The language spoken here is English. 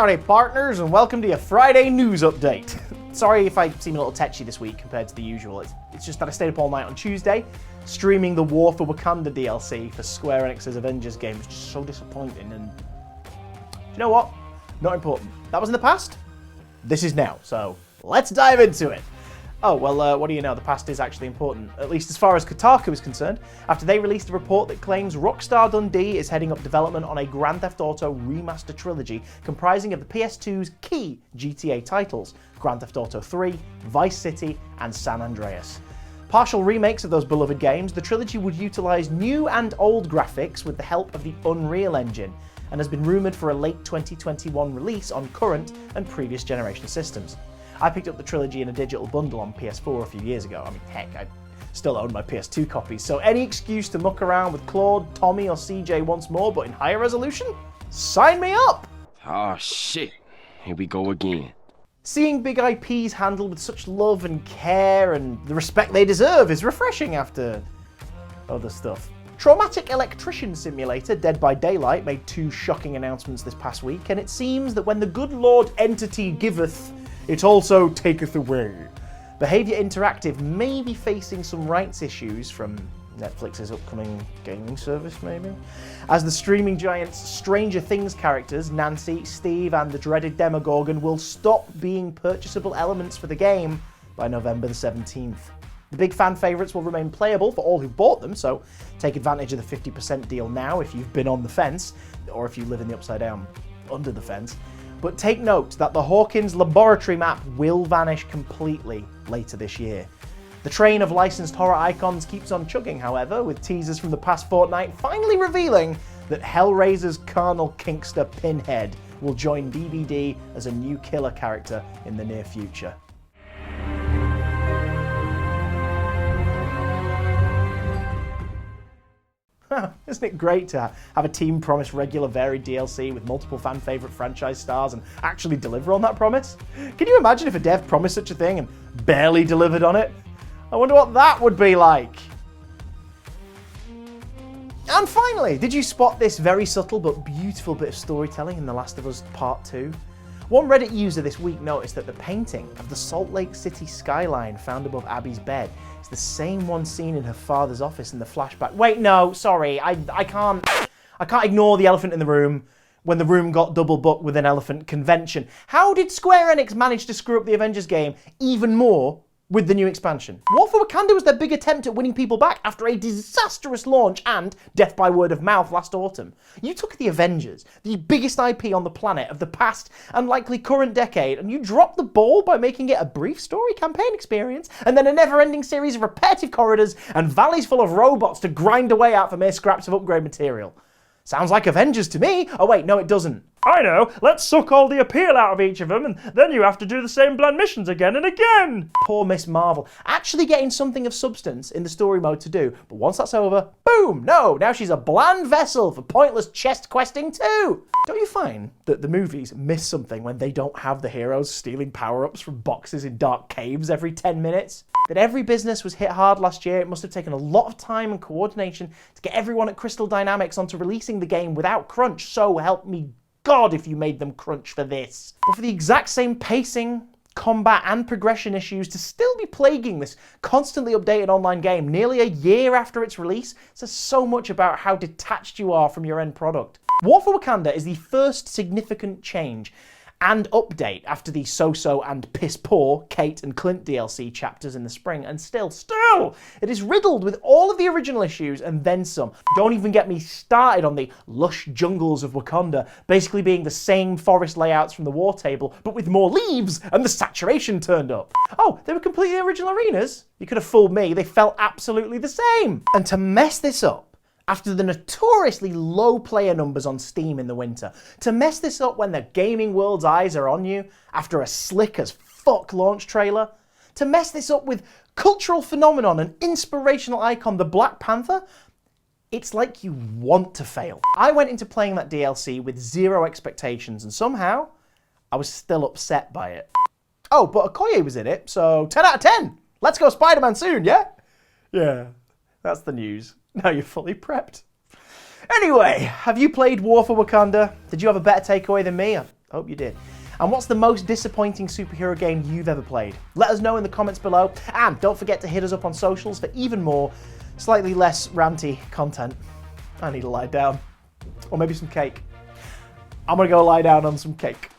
Howdy partners, and welcome to your Friday news update. Sorry if I seem a little tetchy this week compared to the usual. It's just that I stayed up all night on Tuesday, streaming the War for Wakanda DLC for Square Enix's Avengers game. It's just so disappointing, and you know what? Not important. That was in the past. This is now, so let's dive into it. Oh, well, what do you know? The past is actually important, at least as far as Kotaku is concerned, after they released a report that claims Rockstar Dundee is heading up development on a Grand Theft Auto remaster trilogy comprising of the PS2's key GTA titles, Grand Theft Auto 3, Vice City, and San Andreas. Partial remakes of those beloved games, the trilogy would utilise new and old graphics with the help of the Unreal Engine, and has been rumoured for a late 2021 release on current and previous generation systems. I picked up the trilogy in a digital bundle on PS4 a few years ago. I mean, heck, I still own my PS2 copies, so any excuse to muck around with Claude, Tommy, or CJ once more, but in higher resolution? Sign me up! Oh shit, here we go again. Seeing big IPs handled with such love and care and the respect they deserve is refreshing after other stuff. Traumatic Electrician Simulator Dead by Daylight made two shocking announcements this past week, and it seems that when the good Lord Entity giveth, it also taketh away. Behaviour Interactive may be facing some rights issues from Netflix's upcoming gaming service, maybe? As the streaming giant's Stranger Things characters, Nancy, Steve, and the dreaded Demogorgon will stop being purchasable elements for the game by November the 17th. The big fan favourites will remain playable for all who bought them, so take advantage of the 50% deal now if you've been on the fence, or if you live in the upside down, under the fence. But take note that the Hawkins laboratory map will vanish completely later this year. The train of licensed horror icons keeps on chugging, however, with teasers from the past fortnight finally revealing that Hellraiser's carnal kinkster Pinhead will join DBD as a new killer character in the near future. Isn't it great to have a team promise regular varied DLC with multiple fan favourite franchise stars and actually deliver on that promise? Can you imagine if a dev promised such a thing and barely delivered on it? I wonder what that would be like. And finally, did you spot this very subtle but beautiful bit of storytelling in The Last of Us Part 2? One Reddit user this week noticed that the painting of the Salt Lake City skyline found above Abby's bed is the same one seen in her father's office in the flashback. Wait, no, sorry, I can't ignore the elephant in the room when the room got double booked with an elephant convention. How did Square Enix manage to screw up the Avengers game even more with the new expansion? War for Wakanda was their big attempt at winning people back after a disastrous launch and death by word of mouth last autumn. You took the Avengers, the biggest IP on the planet of the past and likely current decade, and you dropped the ball by making it a brief story campaign experience and then a never-ending series of repetitive corridors and valleys full of robots to grind away at for mere scraps of upgrade material. Sounds like Avengers to me. Oh wait, no it doesn't. I know, let's suck all the appeal out of each of them and then you have to do the same bland missions again and again. Poor Miss Marvel. Actually getting something of substance in the story mode to do, but once that's over, boom, no, now she's a bland vessel for pointless chest questing too. Don't you find that the movies miss something when they don't have the heroes stealing power-ups from boxes in dark caves every 10 minutes? That every business was hit hard last year. It must have taken a lot of time and coordination to get everyone at Crystal Dynamics onto releasing the game without crunch, so help me God if you made them crunch for this. But for the exact same pacing, combat and progression issues to still be plaguing this constantly updated online game nearly a year after its release says so much about how detached you are from your end product. War for Wakanda is the first significant change and update after the so-so and piss-poor Kate and Clint DLC chapters in the spring, and still, it is riddled with all of the original issues and then some. Don't even get me started on the lush jungles of Wakanda basically being the same forest layouts from the war table, but with more leaves and the saturation turned up. Oh, they were completely original arenas? You could have fooled me, they felt absolutely the same. And to mess this up, after the notoriously low player numbers on Steam in the winter, to mess this up when the gaming world's eyes are on you after a slick as fuck launch trailer, to mess this up with cultural phenomenon and inspirational icon the Black Panther, it's like you want to fail. I went into playing that DLC with zero expectations and somehow I was still upset by it. Oh, but Okoye was in it, so 10 out of 10. Let's go Spider-Man soon, yeah? Yeah, that's the news. Now you're fully prepped. Anyway, have you played War for Wakanda? Did you have a better takeaway than me? A Hope you did. And what's the most disappointing superhero game you've ever played? Let us know in the comments below, and don't forget to hit us up on socials for even more slightly less ranty content. I need to lie down. Or maybe some cake. I'm gonna go lie down on some cake.